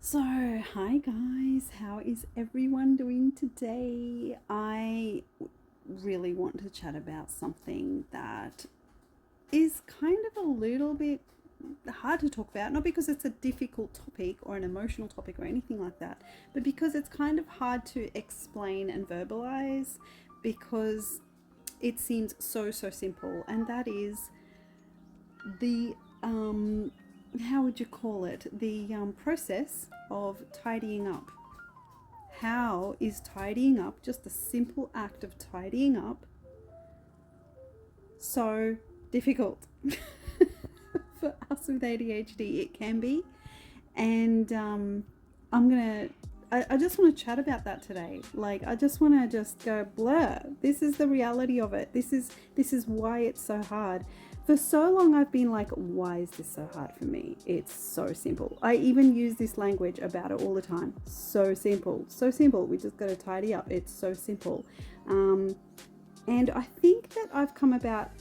So, hi guys, how is everyone doing today? I really want to chat about something that is kind of a little bit hard to talk about, not because it's a difficult topic or an emotional topic or anything like that, but because it's kind of hard to explain and verbalize because it seems so simple, and that is the how would you call it? The process of tidying up. How is tidying up, just a simple act of tidying up, so difficult? For us with ADHD, it can be. And I just want to chat about that today. Like, I just want to just go blur. This is the reality of it. This is why it's so hard. For so long, I've been like, why is this so hard for me? It's so simple. I even use this language about it all the time. So simple, so simple. We just got to tidy up. It's so simple. And I think that I've come about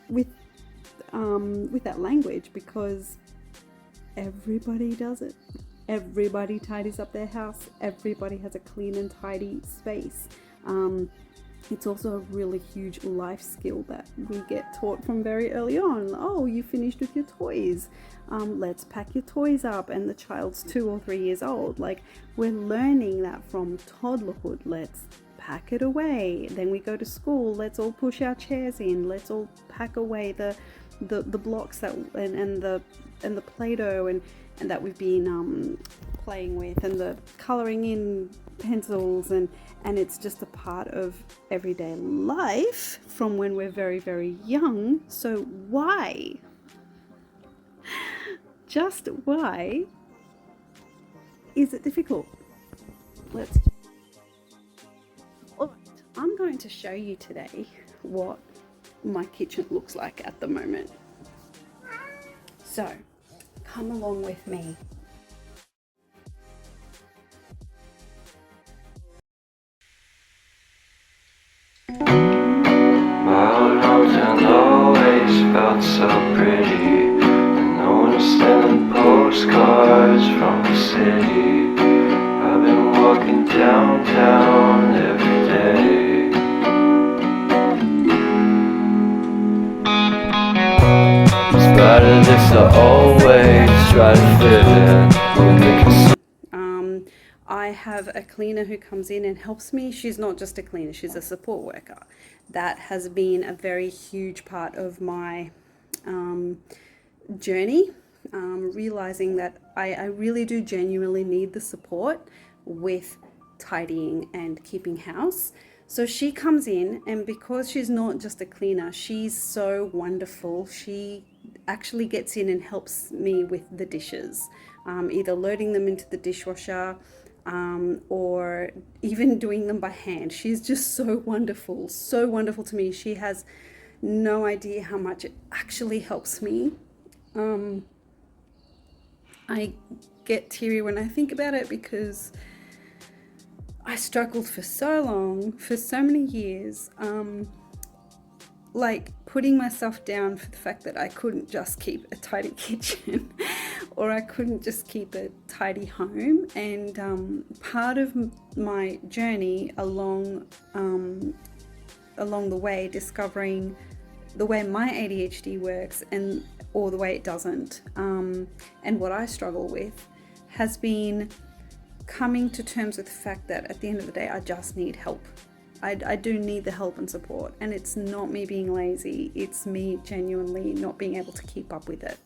with that language because everybody does it. Everybody tidies up their house. Everybody has a clean and tidy space. It's also a really huge life skill that we get taught from very early on. Oh, you finished with your toys. Let's pack your toys up. And the child's 2 or 3 years old. Like, we're learning that from toddlerhood. Let's pack it away. Then we go to school. Let's all push our chairs in. Let's all pack away the blocks that and the Play-Doh and that we've been playing with, and the coloring in pencils, and it's just a part of everyday life from when we're very young. So why, just why is it difficult? All right, I'm going to show you today what my kitchen looks like at the moment. So come along with me. My old hometown always felt so pretty, and no one was sending postcards from the city. I've been walking downtown every day. Despite of this, I always try to fit in with the I have a cleaner who comes in and helps me. She's not just a cleaner, she's a support worker. That has been a very huge part of my journey, realizing that I really do genuinely need the support with tidying and keeping house. So she comes in, and because she's not just a cleaner, she's so wonderful. She actually gets in and helps me with the dishes, either loading them into the dishwasher, or even doing them by hand. She's just so wonderful to me. She has no idea how much it actually helps me. I get teary when I think about it because I struggled for so long, for so many years, like putting myself down for the fact that I couldn't just keep a tidy kitchen or I couldn't just keep a tidy home. And part of my journey along the way, discovering the way my ADHD works or the way it doesn't, and what I struggle with, has been coming to terms with the fact that at the end of the day, I just need help. I do need the help and support, and it's not me being lazy, it's me genuinely not being able to keep up with it.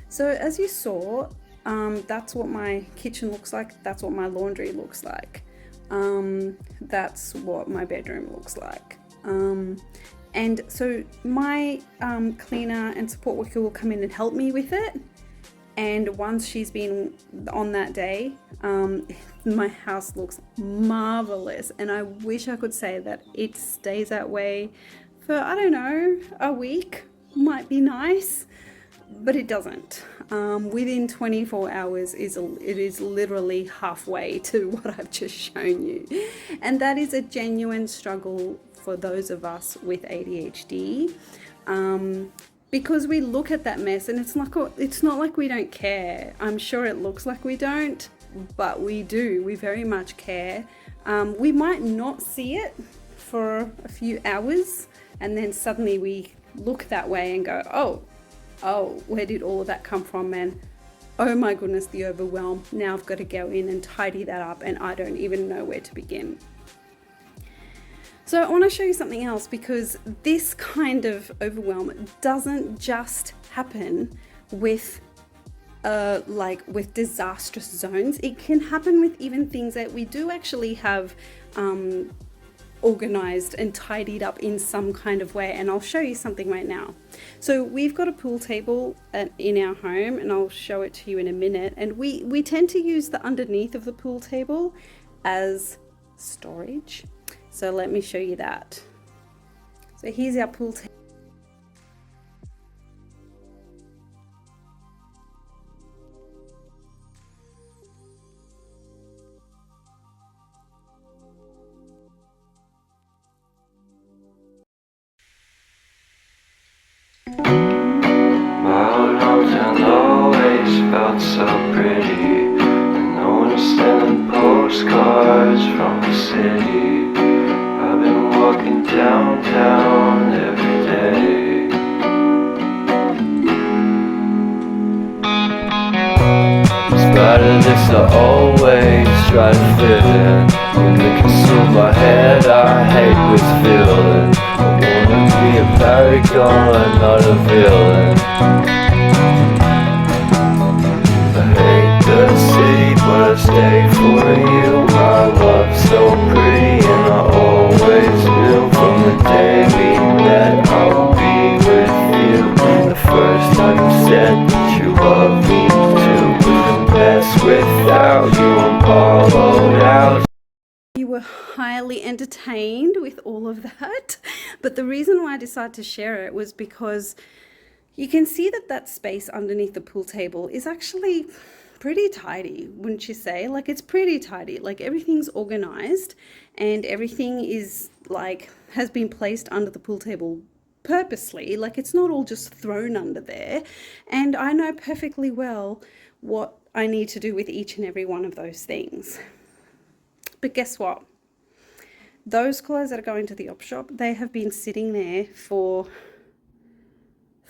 So as you saw, that's what my kitchen looks like, that's what my laundry looks like, that's what my bedroom looks like. And so my cleaner and support worker will come in and help me with it. And once she's been on that day, my house looks marvelous. And I wish I could say that it stays that way for, I don't know, a week. Might be nice, but it doesn't. Within 24 hours, it is literally halfway to what I've just shown you. And that is a genuine struggle for those of us with ADHD. Because we look at that mess and it's not like we don't care. I'm sure it looks like we don't, but we do. We very much care. We might not see it for a few hours, and then suddenly we look that way and go, oh, where did all of that come from, man? Oh my goodness, the overwhelm. Now I've got to go in and tidy that up, and I don't even know where to begin. So I want to show you something else, because this kind of overwhelm doesn't just happen with with disastrous zones. It can happen with even things that we do actually have organized and tidied up in some kind of way, and I'll show you something right now. So we've got a pool table in our home, and I'll show it to you in a minute, and we tend to use the underneath of the pool table as storage. So let me show you that. So here's our pool table. Felt so pretty, and no one was sending postcards from the city. I've been walking downtown every day. In spite of this, I always try to fit in. When they consume my head, I hate this feeling. I wanna be a paragon, not a villain. The city, but I stayed for you. My love's so pretty, and I always knew from the day we met I would be with you. The first time you said that you love me too, couldn't best without you. I'm hollowed out. You were highly entertained with all of that, but the reason why I decided to share it was because you can see that space underneath the pool table is actually pretty tidy, wouldn't you say? Like, it's pretty tidy. Like, everything's organized, and everything is has been placed under the pool table purposely. Like, it's not all just thrown under there. And I know perfectly well what I need to do with each and every one of those things. But guess what? Those clothes that are going to the op shop, they have been sitting there for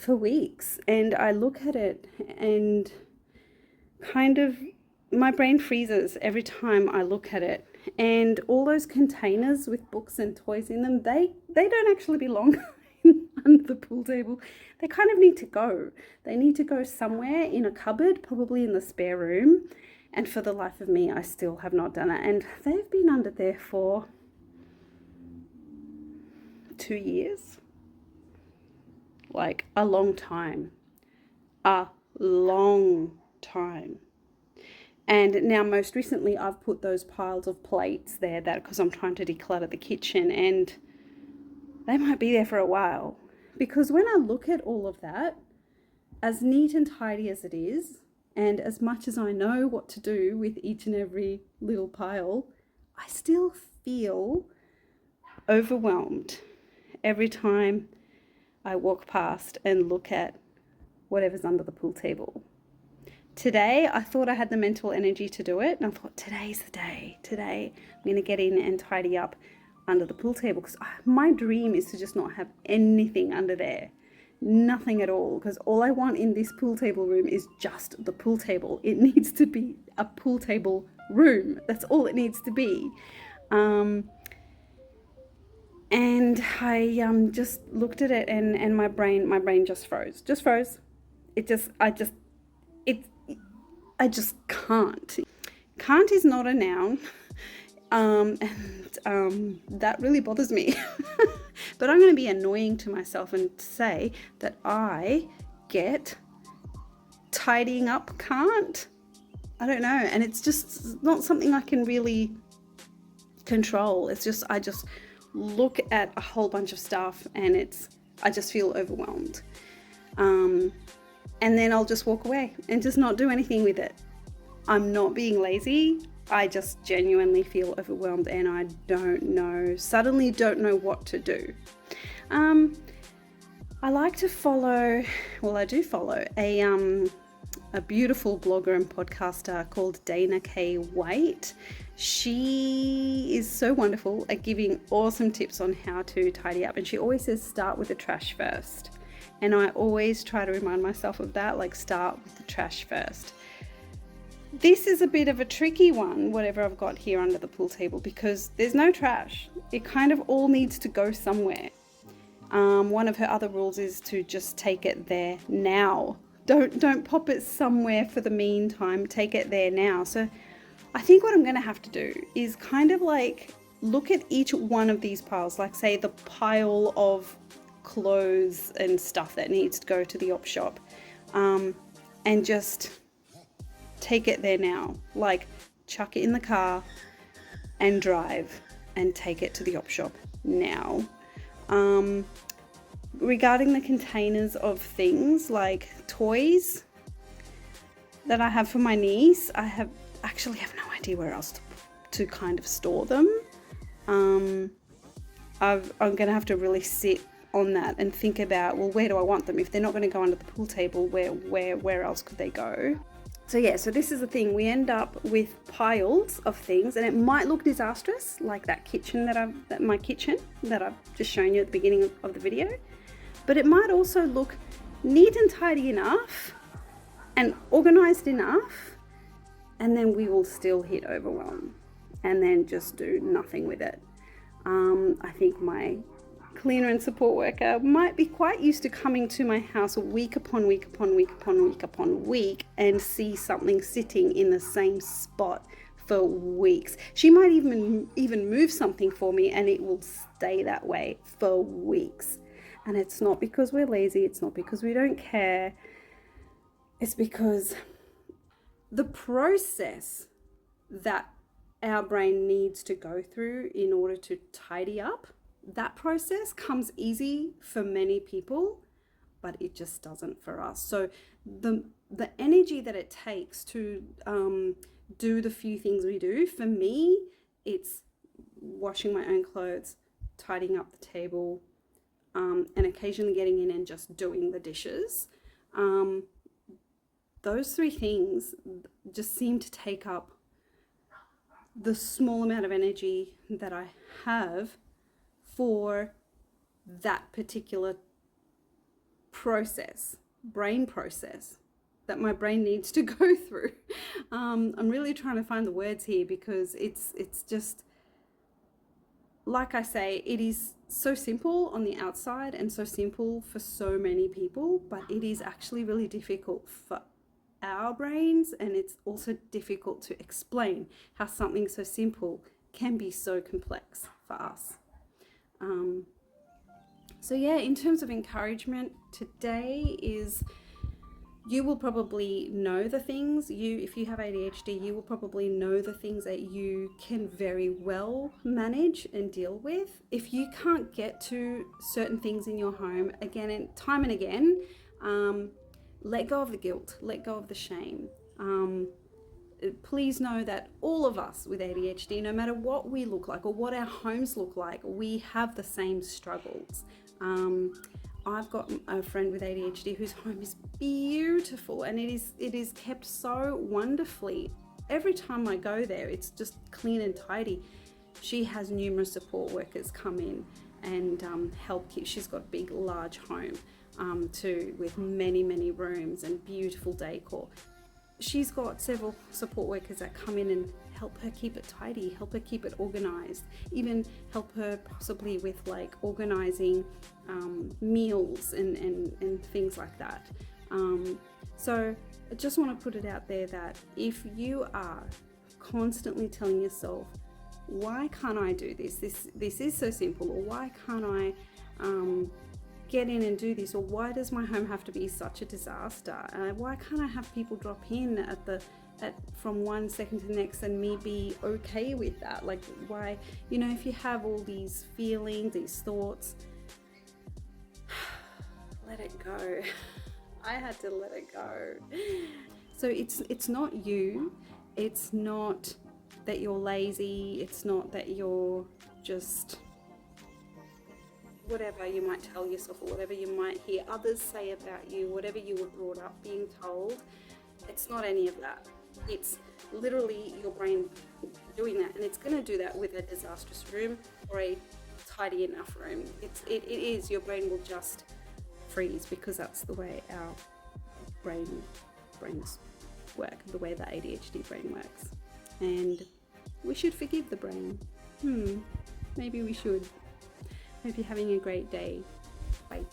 weeks, and I look at it and kind of my brain freezes every time I look at it. And all those containers with books and toys in them, they don't actually belong under the pool table. They kind of need to go. They need to go somewhere in a cupboard, probably in the spare room. And for the life of me, I still have not done it. And they've been under there for 2 years. Like, a long time. A long time. And now most recently I've put those piles of plates there because I'm trying to declutter the kitchen, and they might be there for a while, because when I look at all of that, as neat and tidy as it is, and as much as I know what to do with each and every little pile, I still feel overwhelmed every time I walk past and look at whatever's under the pool table. Today, I thought I had the mental energy to do it, and I thought, today's the day. Today, I'm going to get in and tidy up under the pool table, because my dream is to just not have anything under there. Nothing at all, because all I want in this pool table room is just the pool table. It needs to be a pool table room. That's all it needs to be. And I just looked at it, and my brain just froze. I just can't. Can't is not a noun, and that really bothers me. But I'm going to be annoying to myself and say that I get tidying up can't. I don't know, and it's just not something I can really control. It's just, I just look at a whole bunch of stuff, and I just feel overwhelmed. And then I'll just walk away and just not do anything with it. I'm not being lazy. I just genuinely feel overwhelmed, and I suddenly don't know what to do. I like to follow, I do follow a a beautiful blogger and podcaster called Dana K. White. She is so wonderful at giving awesome tips on how to tidy up. And she always says, start with the trash first. And I always try to remind myself of that, like start with the trash first. This is a bit of a tricky one, whatever I've got here under the pool table, because there's no trash. It kind of all needs to go somewhere. One of her other rules is to just take it there now. Don't pop it somewhere for the meantime, take it there now. So I think what I'm going to have to do is kind of like look at each one of these piles, like say the pile of clothes and stuff that needs to go to the op shop, and just take it there now, like chuck it in the car and drive and take it to the op shop now. Regarding the containers of things like toys that I have for my niece, I actually have no idea where else to kind of store them. I'm going to have to really sit on that and think about, well, where do I want them? If they're not going to go under the pool table, where else could they go? So yeah, so this is the thing. We end up with piles of things, and it might look disastrous, like that kitchen my kitchen that I've just shown you at the beginning of the video. But it might also look neat and tidy enough and organized enough, and then we will still hit overwhelm and then just do nothing with it. I think my cleaner and support worker might be quite used to coming to my house week upon week upon week upon week upon week and see something sitting in the same spot for weeks. She might even move something for me and it will stay that way for weeks. And it's not because we're lazy, it's not because we don't care, it's because the process that our brain needs to go through in order to tidy up, that process comes easy for many people, but it just doesn't for us. So the energy that it takes to do the few things we do, for me, it's washing my own clothes, tidying up the table, and occasionally getting in and just doing the dishes. Those three things just seem to take up the small amount of energy that I have for that particular process, brain process that my brain needs to go through. I'm really trying to find the words here because it's just, like I say, it is so simple on the outside and so simple for so many people, but it is actually really difficult for our brains, and it's also difficult to explain how something so simple can be so complex for us. So yeah, in terms of encouragement today is, you will probably know the things, if you have ADHD, you will probably know the things that you can very well manage and deal with. If you can't get to certain things in your home again and time and again, let go of the guilt, let go of the shame. Please know that all of us with ADHD, no matter what we look like or what our homes look like, we have the same struggles. I've got a friend with ADHD whose home is beautiful, and it is kept so wonderfully. Every time I go there, it's just clean and tidy. She has numerous support workers come in and help keep. She's got a big, large home too, with many rooms and beautiful decor. She's got several support workers that come in and help her keep it tidy, help her keep it organized, even help her possibly with like organizing meals and things like that. So I just want to put it out there that if you are constantly telling yourself, why can't I do this? This is so simple, or why can't I get in and do this, or why does my home have to be such a disaster? Why can't I have people drop in from one second to the next and me be okay with that? Like, why, if you have all these feelings, these thoughts, let it go. I had to let it go. So it's not you. It's not that you're lazy. It's not that you're just whatever you might tell yourself, or whatever you might hear others say about you, whatever you were brought up being told. It's not any of that. It's literally your brain doing that, and it's going to do that with a disastrous room or a tidy enough room. It is, your brain will just freeze, because that's the way our brains work, the way the ADHD brain works. And we should forgive the brain. Maybe we should. Hope you're having a great day. Bye.